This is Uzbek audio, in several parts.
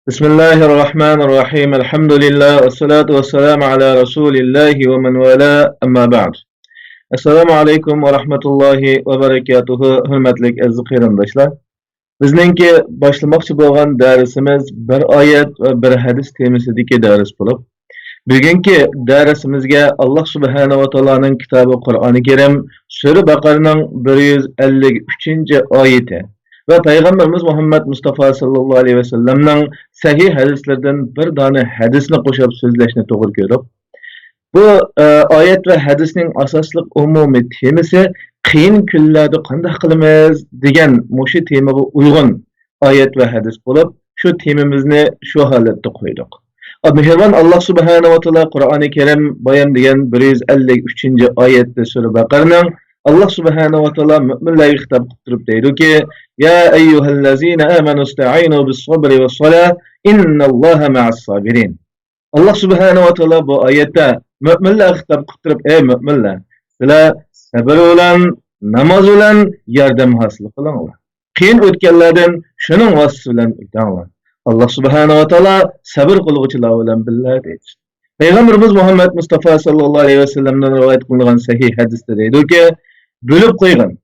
Bismillahirrahmanirrahim. Alhamdulillah. Wassalatu wassalamu ala rasulillahi wa man wala amma ba'd. Assalomu alaykum va rahmatullohi va barakatuhu. Hurmatli aziz qarindoshlar. Bizningki boshlamoqchi bo'lgan darsimiz bir oyat va bir hadis temasidagi dars bo'lib, bugungi darsimizga Alloh subhanahu va taoloning kitobi Qur'oni Karim sura Baqaraning 153-oyati ve Peygamberimiz Muhammed Mustafa sallallahu aleyhi ve sellem'nin sahih hadislerden bir tane hadisini koşup sözleşine doğru görüp, bu ayet ve hadisinin asaslık umumi temisi qiyin kunlarda qanday qilamiz degan mushu temaga uygun ayet ve hadis bulup, şu temimizni şu holatda qo'ydik. Mehribon Allah subhanahu wa ta'ala Qur'oni Karim bayon degan 153-oyatda sura Baqaraning Allah subhanahu wa ta'ala müminlerge hitap qilib deydi ki: "Ya eyyuhellezine amenu ista'inu bis-sabri was-salah, innallaha ma'as-sabirin." Allah subhanahu wa ta'ala bu ayette müminlerge hitap qilib, ey müminler, sizlar sabr bilan, namoz bilan yordam hosil qilinglar. Qiyin o'tganlardan shuning vasiti bilan o'tanglar. Allah subhanahu wa ta'ala sabr qiluvchilar bilan billah deydi. Peygamberimiz Muhammed Mustafa sallallahu aleyhi ve sellem'den rivayet kılınan sahih hadiste deydi ki, bölüp koygan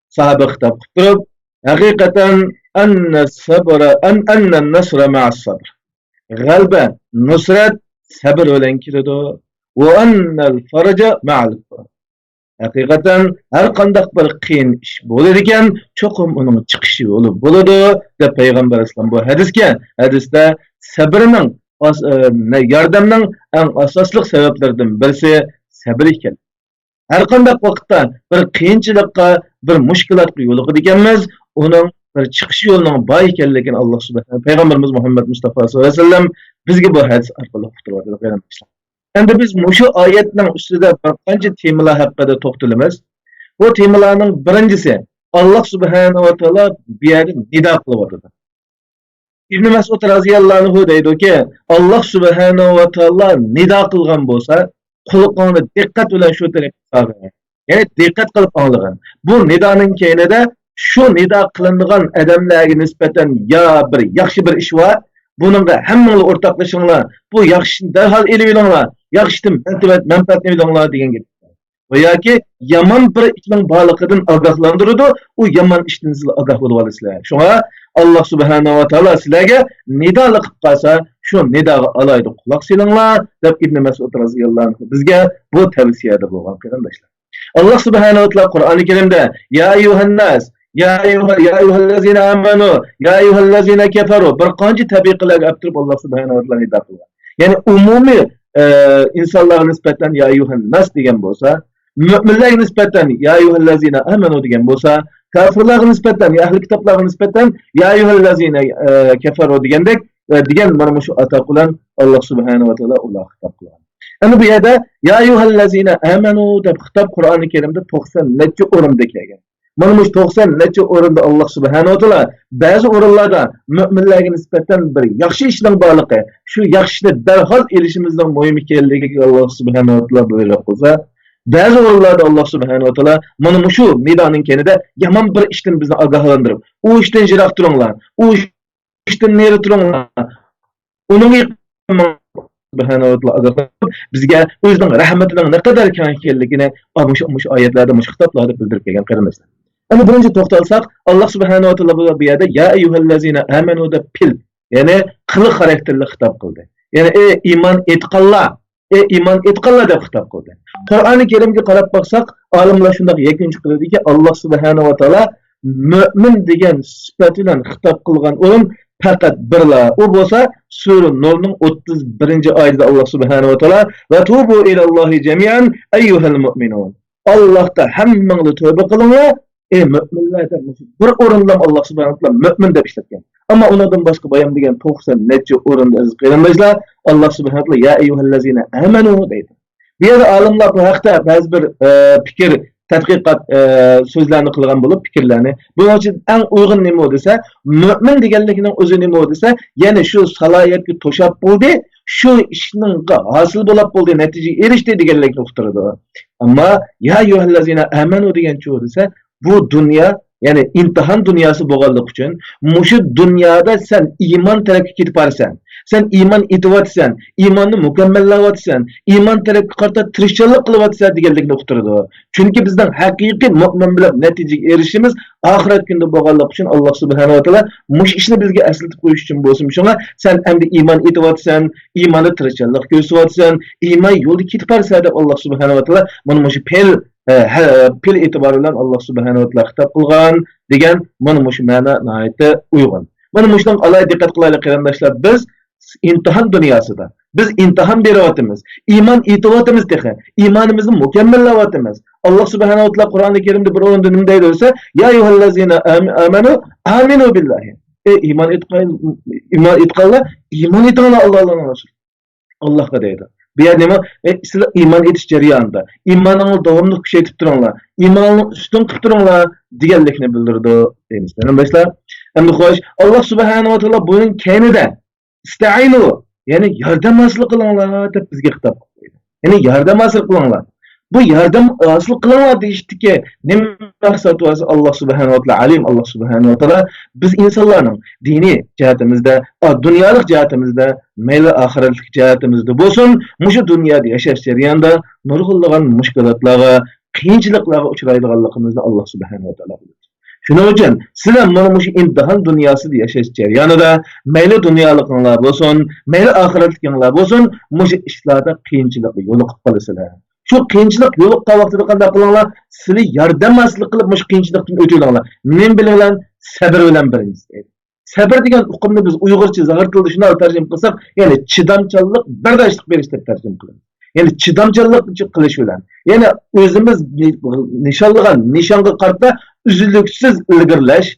sahabe hitap qilib, haqiqatan annen nasra ma'as sabr. G'alba, nusrat sabr bilan keladi va annal faraja ma'al sabr. Haqiqatan har qanday bir qiyin ish bo'lar ekan, cho'qim uning chiqishi bo'lib bo'ladi deb payg'ambar alayhisalom bu hadisda sabrning yordamning eng asosli sabablaridan birisi sabr ekan. Her qanday vaqtda bir qiyinchilikqa, bir mushkulotga yo'liqadiganmiz, uning bir chiqish yo'lining bor ekanligini Alloh subhanahu Peygamberimiz Muhammed Mustafa sallallohu alayhi vasallam bizga bu hadis orqali uqtirdi. Endi biz mushu oyatning ustida bir qancha temalar haqida to'xtalamiz. Bu temalarning birinchisi Alloh subhanahu va taolo bu yerda nido qilyapti. İbn Mas'ud radhiyallohu anhu deydi-ki, Alloh subhanahu va taolo nido qilgan bo'lsa, qulog'ini diqqat bilan shu tarafga solgan. Ya'ni diqqat qilib anglagan. Bu nidoning keyinida shu nido qilingan odamlarga nisbatan ya bir yaxshi bir ish bor, buningga hammanglar o'rtoqlashinglar, bu yaxshini darhol elib olinglar, yaxshidan manfaatni olinglar degan gap. Va yoki yomon bir ishning borligidan ogohlantiradi, u yomon ishdan siz ogoh bo'lib olasizlar. Shunga Allah subhanahu wa ta'ala sizlarga nido qilib qolsa, shu nidoga alayda quloq solinglar deb Ibn Mas'ud radhiyallohu anhu bizga bu tavsiyada bo'lgan qarindoshlar. Allah subhanahu wa ta'ala Qur'oni Karimda ya ayyuhan nas, ya ayyuhallazina amanu, ya ayyuhallazina kafaru bir qancha tabiqalarga aptirib Allah subhanahu wa ta'ala nido qilgan. Ya'ni umumiy insonlarga nisbatan ya ayyuhan nas degan bo'lsa, müminlerge nispeten ya eyyuhellezine amenu degan bo'lsa, kafirlarga nispeten ya ahli kitoblarga nispeten ya eyyuhellezine keferu degandek degan mana shu ato bilan Alloh subhanahu va taolo ular xitob qilgan. Ana bu yerda ya eyyuhellezine amenu deb xitob Qur'oni Karimda 90 necha o'rinda kelgan. Mana bu 90 necha o'rinda Alloh subhanahu va taolo ba'zi o'rinlarda mu'minlarga nisbatan bir yaxshi ishning borligi, shu yaxshini darhol elishimizning muhim ekanligiga Alloh subhanahu va taolo buyruq qilsa, bazı o'rinlarda Alloh subhanahu va taolo mana shu nidoning kenida yomon bir ishdan bizni ogohlantirib, u ishdan jiroq turinglar, u ishdan nari turinglar. Uning subhanahu va taolo bizga o'zining rahmatining ne qadar keng ekanligini shu oyatlarda, shu kitoblarda bildirib kelgan qarindoshlar. Ana birinchi to'xtalsak, Alloh subhanahu va taolo bu yerda ya eyyuhallazina amanu deb ya'ni qiliq xarakterli xitob qildi. Ya'ni ey iymon etqanlar, iman etqanlar deb xitob qildi. Qur'oni Karimga qarab baksak, olimlar shunday yakun chiqaradiki, Alloh subhanahu va taolo mu'min degan sifat bilan xitob qilgan o'rin faqat birla. U bo'lsa, sura Nurning 31-oyatida Alloh subhanahu va taolo va tubu ilallohi jami'an ayyuhal mu'minun. Allohga hammanglar tövbe qilinglar, ey mu'minlar deb bir o'rinda Alloh subhanahu va taolo mu'min deb ishlatgan. Ama ondan başka bayan degan 90 necha o'rinda aziz qarindoshlar Allah subhanahu wa taolo ya eyyuhallazina amanu deydi. Bu yerda olimlar bu haqda ba'zi bir fikr, tadqiqot so'zlarni qilgan bo'lib, fikrlarni. Buning uchun eng uyg'un nima desa, mu'min deganligining o'zi nima desa, ya'ni shu salohiyatga to'shab bo'ldi, shu ishning hosil bo'lib bo'ldi, natijaga erishdi deganlikni uqtiradi. Ammo ya eyyuhallazina amanu degan chu desa, bu dunyo ya'ni imtihon dunyosi bo'lganligi uchun mushu dunyoda sen iymon tarafga ketib borsan, sen iymon etyapsan, iymonni mukammallayapsan, iymon tarafga qarata tirishchilik qilyapsan deganlikni uqtirdi. Chunki bizning haqiqiy mu'min bilan natijaga erishishimiz oxirat kunida bo'lganligi uchun Alloh subhanahu va taolo mush ishni bizga eslatib qo'yish uchun bo'lsin. Shunga sen endi iymon etyapsan, iymonni tirishchilik ko'rsatyapsan, iymon yo'lda ketib borsan deb Alloh subhanahu va taolo mana mushu pil e'tibori bilan Alloh subhanahu va taolo xitob qilgan degan mana mushu ma'no nihoyatda uyg'un. Mana mushunga alohida diqqat qilaylik qarindoshlar. Biz imtihon dunyosida biz imtihon beryapmiz, iymon etyapmiz dexe, iymonimizni mukammallayapmiz. Alloh subhanahu va taolo Qur'oni Karimda bir o'rinda nima deydi desa, ya ayyuhallazina amanu billahi. Iymon etganlar, iymon etganlar Allohning rasul. Allohga deydi. Bu yer nima? Sizlar iymon etish jarayonida, iymoningni davomli kuchaytirib turinglar, iymonni ustun qilib turinglar deganlikni bildirdi deymiz. Qarindashlar, endi xo'sh, Alloh subhanahu va taolo buning kaynida ista'inu, ya'ni yordam hosil qilinglar deb bizga xitob qildi. Ya'ni yordam hosil qilinglar. Bu yordam hosil qilinglar deyishdiki, nima maqsad bo'lsa Alloh subhanahu va taolo alim, Alloh subhanahu va taolo biz insonlarning diniy jihatimizda, dunyolik jihatimizda, mayli oxiratlik jihatimizda bo'lsin, mushu dunyoda yashash jarayonida nurg'unlagan mushkulotlarga, qiyinchiliklarga uchraydiganligimizni Alloh subhanahu va taolo biladi. Shuning uchun sizlar mana mushu imtihon dunyosida yashash jarayonida mayli dunyolikinglar bo'lsin, mayli oxiratlikinglar bo'lsin, mushu ishlarda qiyinchilikga yo'liqib qolasizlar. Shu qiyinchilik yo'liqqan vaqtida qanday qilinglar? Sizlar yordam hosil qilib mushu qiyinchilikdan o'tinglar. Men bilan sabr bilan birinchisi. Sabr degan uqumni biz Uyg'urcha zahir tilida shunday tarjima qilsak, ya'ni chidamchanlik, bardoshlik berish deb tarjima qilamiz. Ya'ni chidamchanlik qilish bilan, ya'ni o'zimiz nishonlagan nishonga qarata uzluksiz ilgirlash,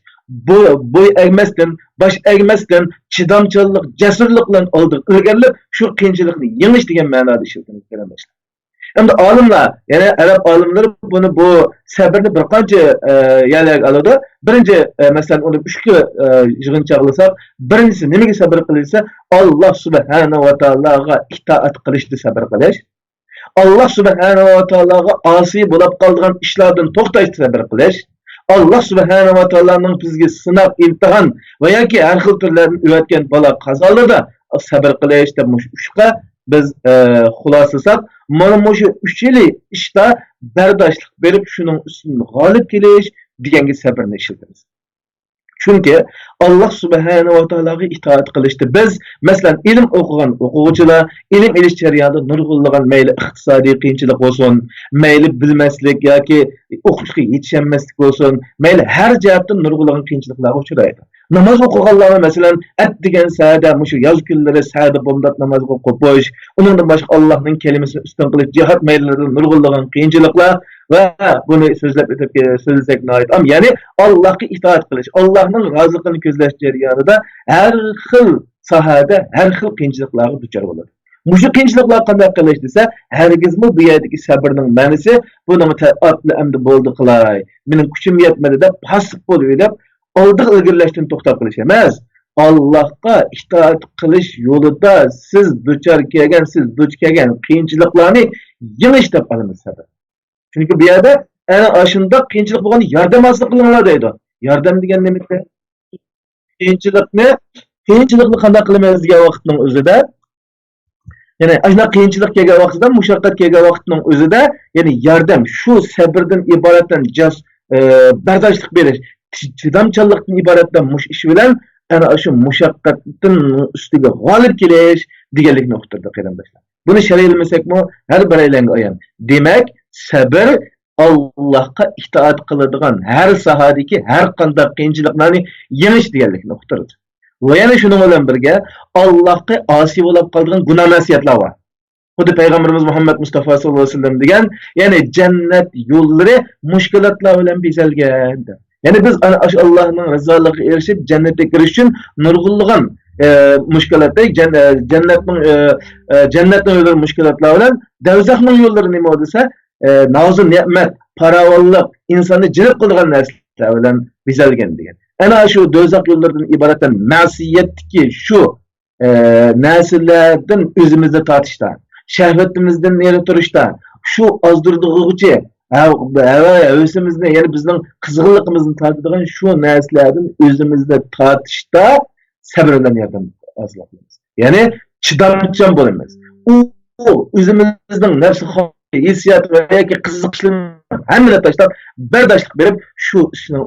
bo'y egmasdan, bosh egmasdan chidamchanlik, jasurlik bilan oldi ilgirlab shu qiyinchilikni yengish degan ma'noda ishlatamiz qarindashlar. Endi olimlar, ya'ni arab olimlari bu sabrni bir qancha yerlarga oladi. Birinchi masalan uni 3 ga yig'inchoqlasak, birinchisi nimaga sabr qilsa, Alloh subhanahu va taologa itoat qilishda sabr qilish. Alloh subhanahu va taologa osiy bo'lib qolgan ishlardan to'xtashda sabr qilish. Alloh subhanahu va taoloning bizga sinab, imtihon va yoki har xil turlardan o'tgan balo qazolarda sabr qilish deb mush 3 ga biz xulosasak, mana shu 3 yili ishda bardoshlik berib, shuning ustidan g'olib kelish deganga sabrni ishlatamiz. Chunki Alloh subhanahu va taologa itoat qilishda biz, masalan, ilm o'qigan o'quvchilar, ilm olish jarayonida nurg'unlagan mayli iqtisodiy qiyinchilik bo'lsin, mayli bilmaslik yoki o'qishga yetishmaslik bo'lsin, mayli har jihatdan nurg'unlagan qiyinchiliklarga uchraydi. Namoz o'qiganlar masalan, degan saada, mushu yoz kunlari saada bomdat namoz o'qish, undan boshqa Allohning kalimasini ustun qilish, jihad mayllaridan nurg'unlagan qiyinchiliklar va buni so'zlab o'tib so'zlasak noyat. Ya'ni Allohga itoat qilish, Allohning roziligini ko'zlash jarayonida har xil sohada har xil qiyinchiliklarga duchor bo'ladi. Mushu qiyinchiliklar qanday qilish desa, hargizmi bu yerdagi sabrning ma'nosi buni ta'atli endi bo'ldi qilay, mening kuchim yetmadi deb pasib bo'lib deb oldiq ilgirlashdan to'xtab qilish emas. Allohga itoat qilish yo'lida siz duch kelgan qiyinchiliklarni yengish deb olamiz sabr. Chunki bu yerda ana shunda qiyinchilik bo'lganda yordam hosil qilinglar deydi. Yordam degan nima? Qiyinchilikni qanday qilamiz degan vaqtning o'zida, ya'ni ana qiyinchilik kelgan vaqtida, mushaqqat kelgan vaqtning o'zida, ya'ni yordam shu sabrdan iboratdan bardoshlik berish, chidamchanlikdan iboratdan mush ish bilan ana shu mushaqqatning ustiga g'olib kelish deganlikni o'qitirdi qarindoshlar. Buni sharhlamasak-mu, har biraylarga ayon. Demak, sabr Allohga itoat qiladigan har sohadagi har qanday qiyinchiliklarni yengish deganlikni o'qitirdi. Va yana shuning bilan birga Allohga osiy bo'lib qolgan gunoh masiyatlar bor. Xuddi payg'ambarimiz Muhammad Mustafa sallallohu alayhi vasallam degan, ya'ni jannat yo'llari mushkulotlar bilan bezalgan. Ya'ni biz ana Allohning rizoligiga erishib jannatga kirish uchun nurg'unlagan mushkulotlar, jannatning yo'llari mushkulotlar bilan do'zaxning yo'llari nima desa, nozil ne'mat, farovonlik, insonni jalb qilgan narsalar bilan bezalgan degan. Ana shu do'zax yo'llaridan iboratdan ma'siyatdagi shu narsalardan o'zimizni tortishdan, shahvatimizdan neri turishdan, shu ozdirdig'ichi Özümüzde yani bizning qizg'inligimizni tortadigan shu narsalardan o'zimizda tortishda sabr bilan yordam izlaymiz. Ya'ni chidamchan bo'lamiz. U o'zimizning nafsi hissiyot va yoki qiziqishlarni hammani tashlab bardoshlik berib shu ishni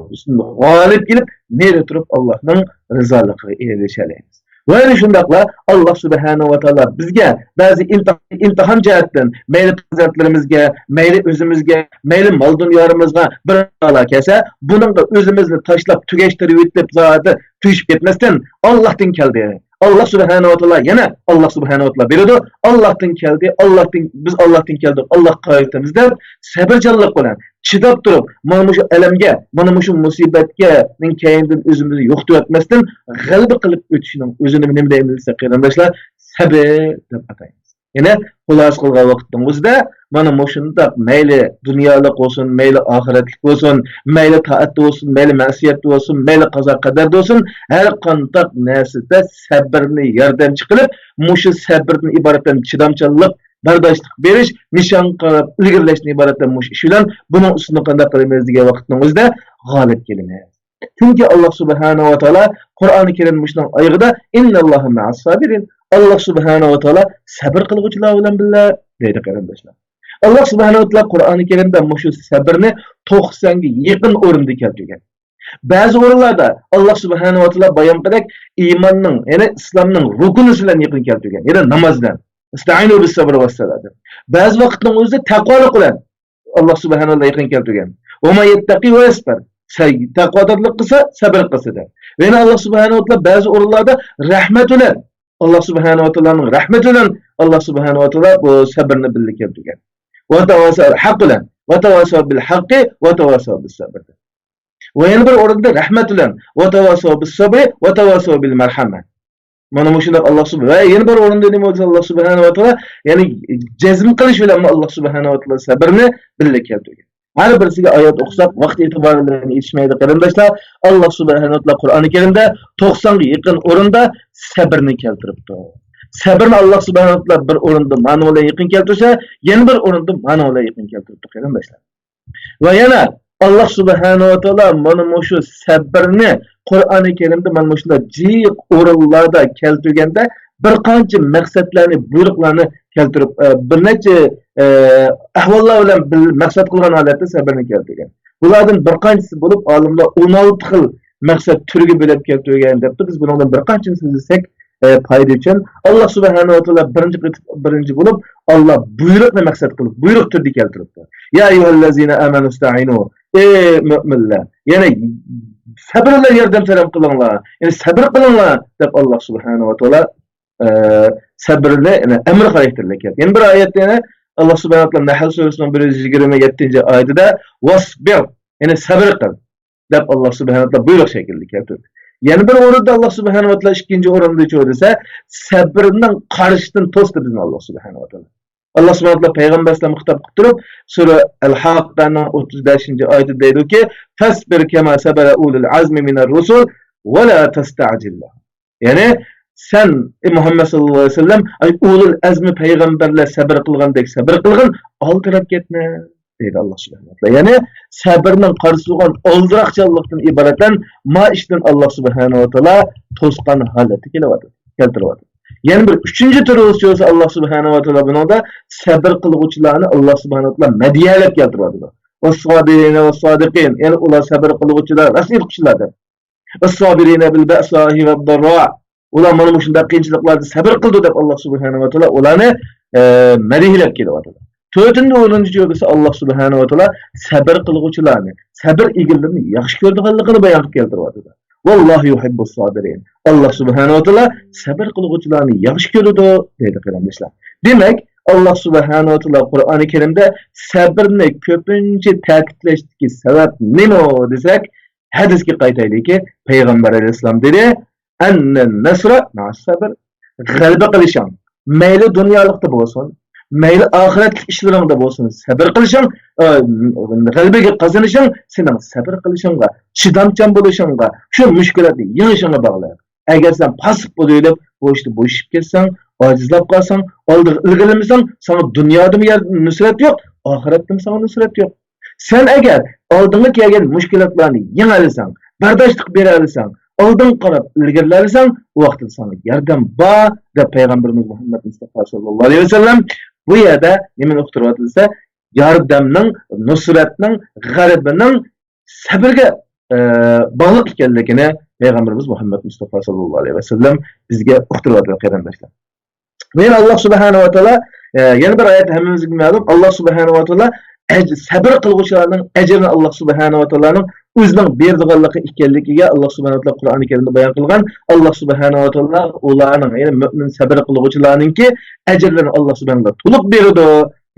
g'olib kelib neri turib Allohning rizoligiga erishamiz. Ve yani şundakla Allah Subhanahu ve Teala bizge bazı imtihan cihetten meyli pazartlarımızga, meyli özümüzge, meyli mal dünyalarımızga bir ala kese bunun da özümüzni taşlap tügeştirip ütüp zaten tüyüşüp gitmezden Allah'tan geldi. Allah Subhanahu ve Teala yine Allah Subhanahu ve Teala biridir. Allah'tan geldi. Biz Allah'tan geldik. Allah kayıtımızda sabırcılık olan chidab turib mana shu alamga mana shu musibatga ning keyindan o'zimizni yo'qotib etmasdan g'alaba qilib o'tishining o'zini nima deymiz desa qarindoshlar sabr deb ataymiz. Ya'ni xulos qilgan vaqtning o'zida mana shundoq mayli dunyolik bo'lsin, mayli oxiratlik bo'lsin, mayli toat bo'lsin, mayli ma'siyat bo'lsin, mayli qazo qadar bo'lsin, har qanday narsada sabrni yordamchi qilib, shu sabrdan iboratdan chidamchanlik bardoshlik berish, nishon qarab ilgirlashni iboratdan ish bilan buning ustini qanday qilamiz degan vaqtning o'zida g'olib kelamiz. Chunki Alloh subhanahu va taolo Qur'oni Karim mushning oyig'ida innalloha ma'as sabirin. Alloh subhanahu va taolo sabr qiluvchilar bilan birga deydi qarindoshlar. Alloh subhanahu va taolo Qur'oni Karimda shu sabrni 90 ga yaqin o'rinda keltirgan. Ba'zi o'rinlarda Alloh subhanahu va taolo bayon qilib iymonning, ya'ni islomning rukuni bilan yaqin keltirgan, ya'ni namoz bilan Esta'inu bis sabr va salat. Ba'zi vaqtning o'zida taqvolik bilan Alloh subhanahu va taolo yaqin keltirgan. Va ma yattaqi va yasbir. Taqvodorlik qilsa, sabr qilsa. Va yana Alloh subhanahu va taolo ba'zi o'rinlarda rahmat bilan Alloh subhanahu va taoloning rahmati bilan Alloh subhanahu va taolo bu sabrni birga keltirgan. Va tavassal haq bilan va tavassal bil haqqi va tavassal bis sabr. Va yana bir o'rinda rahmat bilan va tavassal bis sabr va tavassal bil marhamat. Mana shunday Alloh subhanahu va yana bir o'rinda nima bo'lsa Alloh subhanahu va taolo ya'ni jazm qilish bilan Alloh subhanahu va taolo sabrni birga keltirgan. Har birisiga oyat o'qisak vaqt e'tibori bilan yetishmaydi qarindoshlar. Alloh subhanahu va taolo Qur'oni Karimda 90 ga yaqin o'rinda sabrni keltiribdi. Sabrni Alloh subhanahu va taolo bir o'rinda ma'noga yaqin keltirsa, yana bir o'rinda ma'noga yaqin keltiribdi qarindoshlar. Va yana Alloh subhanahu va taolo mana shu sabrni Qur'oni Karimda mana shunday jiq o'rinlarda keltirganda bir qancha maqsadlarni, buyruqlarni keltirib, bir necha ahvollar bilan maqsad qilgan holatda sabrni keltirgan. Bulardan bir qanchasi bo'lib, olimlar 16 xil maqsad turiga bo'lib keltirgan debdi. Biz bundan bir qanchasini bilsak, foyda uchun Alloh subhanahu va taolo birinchi bo'lib Alloh buyruqni maqsad qilib, buyruq turida keltiribdi. Ya ayyuhallazina amanu ista'inu. Ey mu'minlar, ya'ni sabr bilan yordam talab qilinglar. Ya'ni sabr qilinglar deb Alloh subhanahu va taolo sabrni amr xarakterlagan. Yana bir oyatda yana Alloh subhanahu va taolo Nahl surasining 127-oyatida wasbir, ya'ni sabr qil deb Alloh subhanahu va taolo buyruq shaklida keltirdi. Yana bir o'rinda Alloh subhanahu va taolo ikkinchi o'rinda cho'disa, sabrning qarishidan to'sdi bizni Alloh subhanahu va taolo. Allah subhanahu wa ta'ala Peygamber Aleyhisselam'a hitap qilib, Sura Al-Haqq'dan 35-oyatda deydi-ki, "Fasbir kema sabara ulul azmi minar rusul ve la tasta'jillah." Ya'ni sen Muhammed sallallahu aleyhi ve sellem ulul azmi peygamberler sabr qilgandek sabr qilgin, oldirab ketma deydi Allah subhanahu wa ta'ala. Ya'ni sabrning qarsilgan oldiraqchanlikdan iboratdan ma ishdan Allah subhanahu wa ta'ala to'sqan holati keltiryapti. Yani bir üçüncü tür olsa Allah subhanahu wa ta'ala bunda sabır kılgıçlarını Allah subhanahu wa ta'ala mediyalep keltiradi. Vas-sabirine vas-sadiqin. Yani ular sabır kılgıçlar, asıl kişilerdir. Vas-sabirine bil ba'sahi ve'd-darra. Ular mana shunday qiyinchiliklarda sabr qildi deb Allah subhanahu wa ta'ala ularni mediyalep kelyapti. To'rtinchi o'rinchi bo'lsa Allah subhanahu wa ta'ala sabr qilgıçlarni, sabr egilligini yaxshi ko'rganligini bayon keltiryapti. Vallahu yuhibbus sabirin. Allah subhanahu wa ta'ala sabr qiluvchilarni yaxshi ko'radi deydi qarindoshlar. Demak, Allah subhanahu wa ta'ala Qur'oni Karimda sabrni ko'pincha ta'kidlashdagi sabab nima desak, hadisga qaytaylikki, Payg'ambar alayhisalom dedi, "Annan nasra ma'as sabr." G'alaba qilishing, mayli dunyolikda bo'lsin, mayli oxiratlik ishlaringda bo'lsin, sabr qilishing, g'alabaga qozonishing, sening sabr qilishingga, chidamchan bo'lishingga, shu mushkulotni yengishingga bog'liq. Agar sen pasib bo'lib, bu ishni bo'shib ketsang, ojizlab qolsang, ilgarilamasang, sana dunyoda nusrat yo'q, oxiratda sana nusrat yo'q. Sen eğer aldığına kelgen müşkilatlarını yengalasan, bardaşlık beralsan, aldın qarab ilgirlersen, o vaqtda sana yardım ba da Peygamberimiz Muhammed Mustafa sallallahu aleyhi ve sellem bu yerda nima uqtiryapsa, yordamning, nusratning, g'alabaning sabrga bağlıq ekanligini Peygamberimiz Muhammed Mustafa sallallahu aleyhi ve sellem bizga uqtiryapti qarindoshlar. Ve Allah subhanahu wa taala yana bir oyat hammamizga ma'lum, Allah subhanahu wa taala sabr qiluvchilarning ajrini Allah subhanahu wa taolaning o'zining berdiganligi ekanligiga Allah subhanahu wa taolo Qur'oni Karimda bayon qilgan. Allah subhanahu wa taolo ularning, ya'ni mu'min sabr qiluvchilarningki ajrlarini Allah subhanahu wa taolo to'liq beradi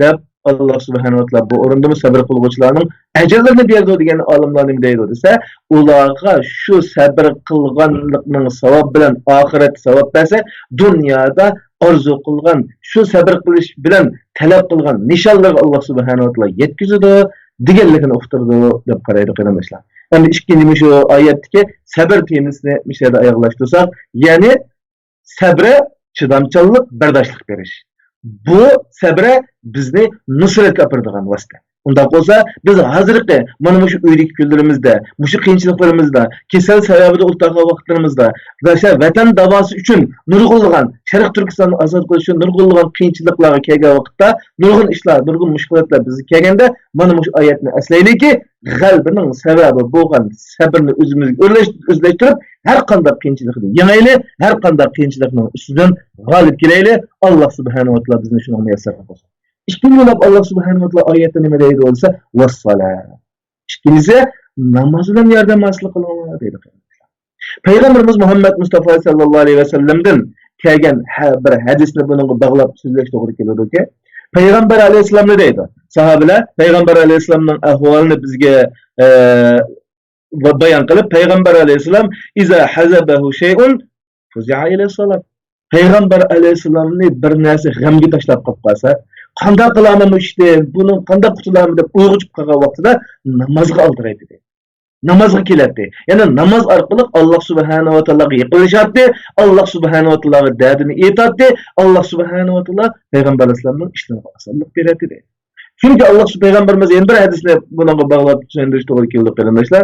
deb Allah subhanahu wa taolo bu o'rinda sabr qiluvchilarning ajrlarini beradi degan olimlar nima deydi desa, ularga shu sabr qilganlikning savob bilan oxirat savob bersa, dunyoda arzu qilgan, shu sabr qilish bilan talab qilgan nishonlarga Allah subhanahu wa taolo yetkazadi deganligini uqtirdi deb qaraydi qarindoshlar. Endi ikkinchi shu oyatdagi sabr temasini mishada oyoqlashtirsak, ya'ni sabra chidamchanlik, bardoshlik berish. Bu sabra bizni nusratga apiradigan vosita. Unda bo'lsa, biz hozirgi mana shu uylik kunlarimizda, shu qiyinchiliklarımizda, kasal sababida o'tgan vaqtlarimizda, vatan davosi uchun nurg'unlagan, Sharq Turkistonni ozod qilish uchun nurg'unlagan qiyinchiliklarga kelgan vaqtda, nurg'un ishlar, nurg'un mushkulotlar bizga kelganda, mana shu oyatni aslaylikki, g'albining sababi bo'lgan sabrni o'zimizga o'zlashtirib, har qanday qiyinchilikni yengayli, har qanday qiyinchilikning ustidan g'olib kelayli. Allah subhanahu wa taolo bizni shuni muyassar qilsin. İkinci Allah subhanahu wa taolo oyatda nima deydi bo'lsa, vassalat. İkincisi namoz bilan yordamchilik qilinglar deydi. Payg'ambarimiz Muhammad Mustafa sallallohu alayhi va sallamdan kelgan bir hadisni bunga bog'lab so'zlash to'g'ri keladiki, Payg'ambar alayhisalom ne deydi? Sahobalar Payg'ambar alayhisalomning ahvolini bizga bayon qilib, Payg'ambar alayhisalom iza hazabahu shay'un fuzi'a ila salat. Payg'ambar alayhisalomni bir narsa g'amga tashlab qolib qolsa, qanday qilaman işte, buni qanday qutulaman deb o'yg'ib qolgan vaqtida namozga oldiraydi deydi. Namozga keladi. Ya'ni namoz orqali Alloh subhanahu va taologa yaqinlashadi, Alloh subhanahu va taologa dardini aytadi, Alloh subhanahu va taolo Payg'ambar alayhisalomning ishlariga osonlik beradi deydi. Chunki Alloh Payg'ambarimiz yana bir hadisni bunga bog'lab tushuntirish to'g'ri keldi qarindoshlar.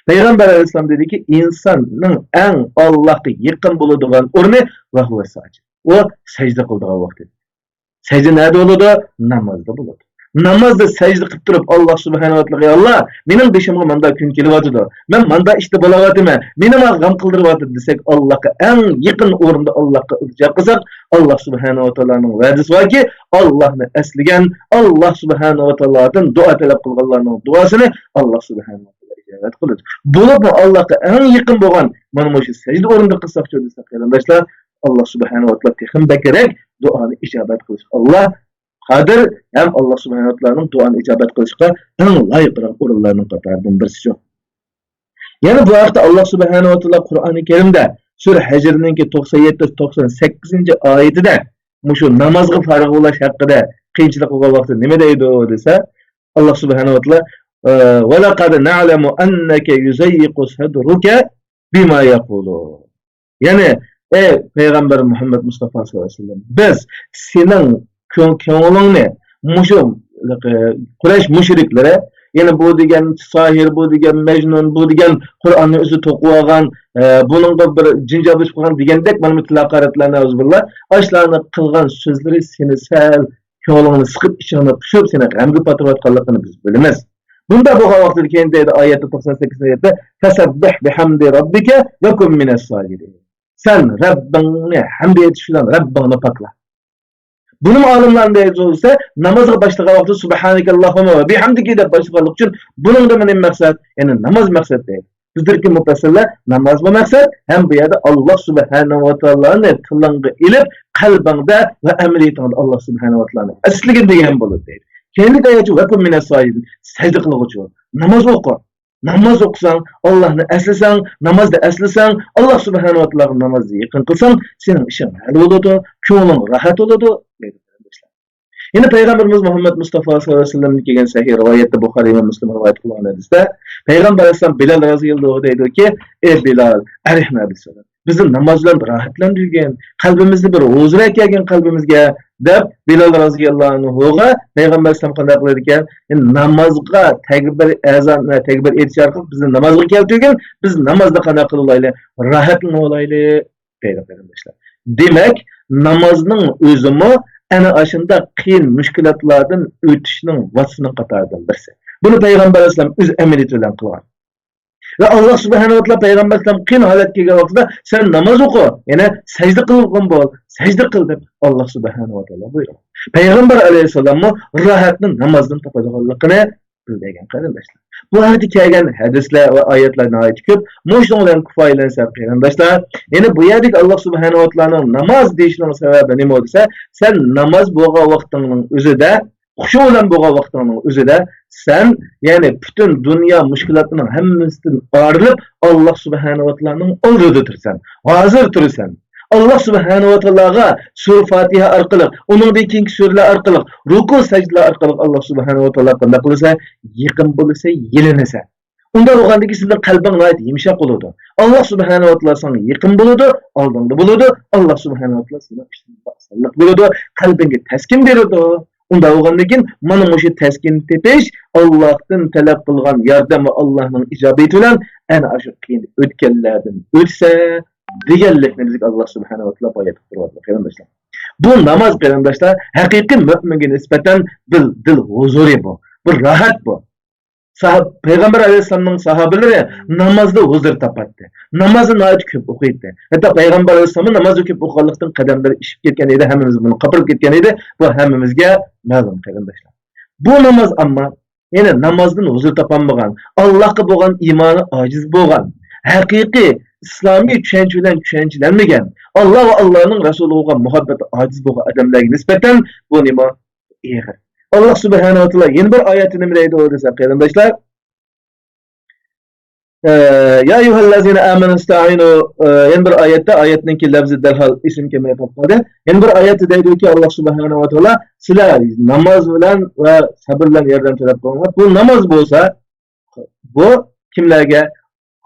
Payg'ambar alayhisalom dediki, insonning eng Allohga yaqin bo'ladigan o'rni va huwa sajid. O sajda qiladigan vaqt. Secde nerede olurdu? Namazda bulurdu. Namazda secde qilib turib Allah subhanahu wa ta'ala Allah benim başıma manda kun kelyapti. Men manda işte bo'layaptimi? Meni g'am qildiryapti desak, Allohga eng yaqin o'rinda Allohga iltijo qilsak, Allah subhanahu wa ta'alaning va'dasi borki, Allohni eslagan, Allah subhanahu wa ta'aladan duo talab qilganlarning duosini Allah subhanahu wa ta'ala ijobat qiladi. Bo'lib Allohga eng yaqin bo'lgan mana shu secde o'rinda qilsak desak, qarindoshlar, Allah subhanahu wa ta'ala texim bekerek duanı icabet kılış. Allah kadir hem Allah subhanahu wa ta'ala'nın duanı icabet kılışka en layıklı orullarının katarından birisi çok. Yani bu hafta Allah subhanahu wa ta'ala Kur'an-ı Kerim'de Sure Hicr'ninki 97-98. ayetinde şu namazga farık ulaş hakkında kıyınçılık olan vakti ne deydi o dese Allah subhanahu wa ta'ala وَلَقَدْ نَعْلَمُ أَنَّكَ يُزَيِّقُ صَدْرُكَ بِمَا يَقُولُ. Yani Peygamber Muhammed Mustafa sallallahu aleyhi ve sellem biz senin köngülünü Kureyş müşriklere, yani bu degen sahir, bu degen mecnun, bu degen Kur'an'ı özü tokuğagan, bunun da bir cincabış koyan degendek bana mütlaqaretlerine özgürler, açlarına kılgan sözleri seni sel, köngülünü sıkıp içine püşüp seni g'amga patırvatkanlıkını biz bilmez. Bunda bu vakti kendiydi ayette 98 ayette fesebbih bihamdi rabbike ve kum mines sajidin. Sen Rabbini hamd etiş bilan Rabbini pakla. Bunun alimlerin deyilse olsa namazga başlagan vaqtda subhanakallahumma ve bihamdiki deb başlaganlik uchun bunun da mening maqsad, yani namaz maqsad deydi. Bizdirki mufassirlar namaz bu maqsad, hem bu yerda Allah subhanahu wa ta'ala'ni tilingga ilib qalbingda ve amaliyotingda Allah subhanahu wa ta'ala'ni asliga degan bo'ladi deydi. Keyin aytadi va kum minas sajidin. Sajda qiluvchi. Namoz o'qi. Namaz okusan, Allah'ını eslesen, namazda eslesen, Allah subhanahu wa ta'ala namazda yakın kılsan, senin işin hal olurdu, köngülün rahat olurdu. Yine Peygamberimiz Muhammed Mustafa sallallahu aleyhi ve sellem'in kelgan sahih rivayette Bukhari ve Müslim rivayet kılgan hadisde, Peygamber aleyhisselam Bilal razıyallahu anh deydi ki, ey Bilal, arihna bis salat. Bizni namaz bilan rahatlantirgan, qalbimizni bir huzurga kelgan qalbimizga deb Bilal roziyallohu anhuga payg'ambar alayhisalom qanday qilar ekan? Namozga takbir azon va takbir aytish orqali bizni namozga keltirgan, biz namozda qanday qilib olaylik? Rohatlanib olaylik deydi qarindoshlar. Demak, namozning o'zimi ana ashunda qiyin mushkulotlardan o'tishning vasitasining qatoridan birisi. Buni payg'ambar alayhisalom o'z amaliyoti bilan qilgan. Ve Allah subhanahu wa ta'ala Peygamber Aleyhisselam qiyin holat kelgan vaqtida sen namoz o'qi, ya'ni sajda qilgan bo'l, sajda qil deb Allah subhanahu wa ta'ala buyurgan. Payg'ambar alayhissalomni rohatni namozdan topadiganligini bildirgan qarindoshlar. Bu yerda kelgan hadislar va oyatlar nihoyat ko'p. Mushun bilan kifoyalansa qarindoshlar, ya'ni bu yerda Allah subhanahu wa ta'alaning namoz deyishining sababi nima bo'lsa, sen namoz bo'lgan vaqtingning o'zida Xushu bilan bo'lgan vaqtning o'zida sen ya'ni butun dunyo mushkulotining hammasidan ayrilib Alloh subhanahu va taolaning oldida tursan. Hozir tursan. Alloh subhanahu va taolaga sura Fatiha orqali, uningdan keyingi suralar orqali, ruku sajdalar orqali Alloh subhanahu va taolo qanday qilsa, yaqin bo'lsa, yelinasa. Unda bo'lgandagi sizning qalbing nihoyat yumshoq bo'ladi. Alloh subhanahu va taolo senga yaqin bo'ladi, oldingda bo'ladi. Alloh subhanahu va taolo senga ishonch bo'ladi, qalbingga taskin beradi. Unda o'g'anligin mana shu taskin tepish Allohdan talab qilgan yordam va Allohning ijobati bilan ana shu qiyin o'tganlardan o'tsa deganlikni bizga Alloh subhanahu va taolo oyat qilib qarindoshlar. Bu namoz qarindoshlar haqiqiy mo'minga nisbatan dil huzuri bu. Bir rahat bu. Peygamber Aleyhisselam'ın sahabeleri namazda huzur tapatdı. Namazı nayet köp okuydu. Hatta Peygamber Aleyhisselam'ın namazı köp okuyanlıktan kademleri işip ketken idi, hemimiz bunu kapırıp ketken idi. Bu hemimizge ma'lum qarindoshlar. Bu namaz ama yani namazdan huzur tapanmagan, Allah'a bo'lgan imanı aciz bo'lgan, haqiqiy İslamiy tushuncha bilan tushunchalanmagan, Allah va Allohning rasuliga muhabbati aciz bo'lgan odamlarga nisbatan bu nima ig'ir. Allah subhanahu wa ta'ala yeni bir ayetini bileydi o desa qarindoshlar. Ya eyyuhallazina amanu ista'inu yeni bir ayette ayetninki lafzi derhal isim kemeye topmadı. Yeni bir ayette deydi ki Allah subhanahu wa ta'ala sizlar namaz bilan ve sabr bilan yardım talep qilinglar. Bu namaz bo'lsa bu kimlarga?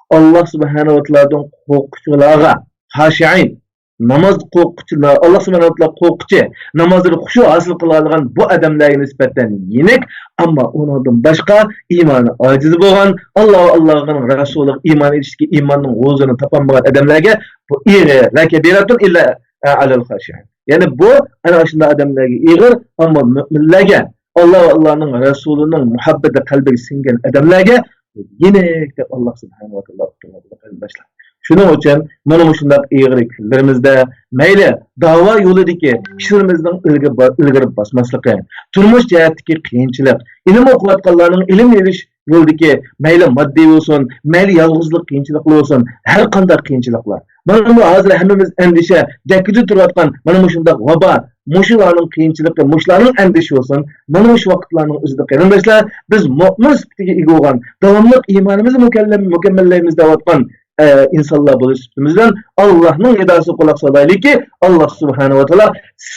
Allah subhanahu wa ta'aladan qo'rquvchilarga, xashiin namaz qo'rquvchilar, Allah subhanahu wa ta'ala qo'rquvchi, namozda xushu hosil qiladigan bu odamlarga nisbatan yenik, ammo undan boshqa iymoni ojiz bo'lgan, Alloh va Allohning rasuliga iymon etishga iymonning o'zini topolmagan odamlarga bu ig'ir rakabiratun illa alal xashiin. Ya'ni bu ana shunday odamlarga ig'ir, ammo mu'minlarga, Alloh va Allohning rasulining muhabbati qalbiga singan odamlarga yenik deb Alloh subhanahu wa ta'ala aytmoqda. Shuning uchun mana shunday ig'ir kunlarimizda mayli da'vo yo'lidagi ishlarimizning ilgari bosmasligi, turmush jihatdagi qiyinchilik, ilm o'qiyotganlarning ilm olish yo'lidagi mayli moddiy bo'lsin, mayli yolg'izlik qiyinchiliklar bo'lsin, har qanday qiyinchiliklar. Mana bu hozir hammamiz andisha, jakkida turayotgan mana shunday vabo, mushularning qiyinchiligi, mushlarning andishi bo'lsin. Mana shu vaqtlarning o'zida qarindoshlar, biz mo'min sifatiga ega bo'lgan, davomli iymonimizni mukammallaymiz deyotgan insanlar bo'lishimizdan Allohning nidosi quloq solaylikki, Alloh subhanahu va taolo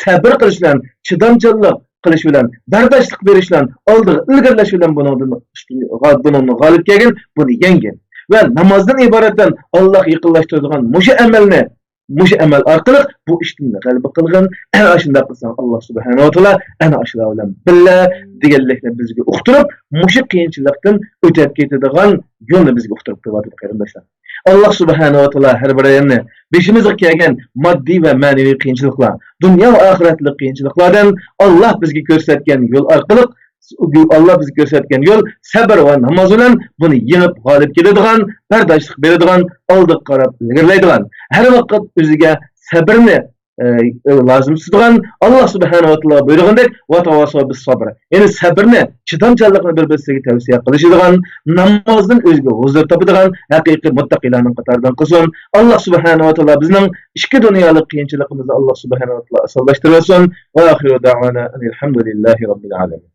sabr qilish bilan, chidamchanlik qilish bilan, bardoshlik berish bilan, oldiga ilgirlash bilan buni g'olib kelgan, buni yenggan. Va namozdan iboratdan Alloh yaqinlashtiradigan mushu amal orqali bu ishni g'alaba qilgan. Ana shunday qilsam Alloh subhanahu va taolo ana shular bilan billa deganlikni bizga uqtirib, mushu qiyinchilikdan o'tib ketadigan yo'lni bizga uqtirib qo'yadi qarindoshlar. Allah subhanahu wa ta'ala her bireyini beşimizde kelgan maddi ve manevi qiyinchiliklar, dünya ve ahiretlik qiyinchiliklardan Allah bizga ko'rsatgan yo'l orqali Allah bizga ko'rsatgan yo'l sabr va namoz bilan buni yengib g'olib keladigan, bardoshlik beradigan, oldiga qarab ilgirlaydigan, har vaqt o'ziga sabrni lazım tutgan Allah subhanahu wa ta'ala buyurgandek va tavasso bis sabr. Yani sabrni, chidamchanlikni bir-biriga tavsiya qilishadigan, namozdan o'ziga huzur topadigan haqiqiy muttaqilarning qatoridan qilsin. Allah subhanahu wa ta'ala bizning ikki dunyolik qiyinchiligimizni Allah subhanahu wa ta'ala asoslashtirsin. Va oxiru da'vana alhamdulillahi robbil alamin.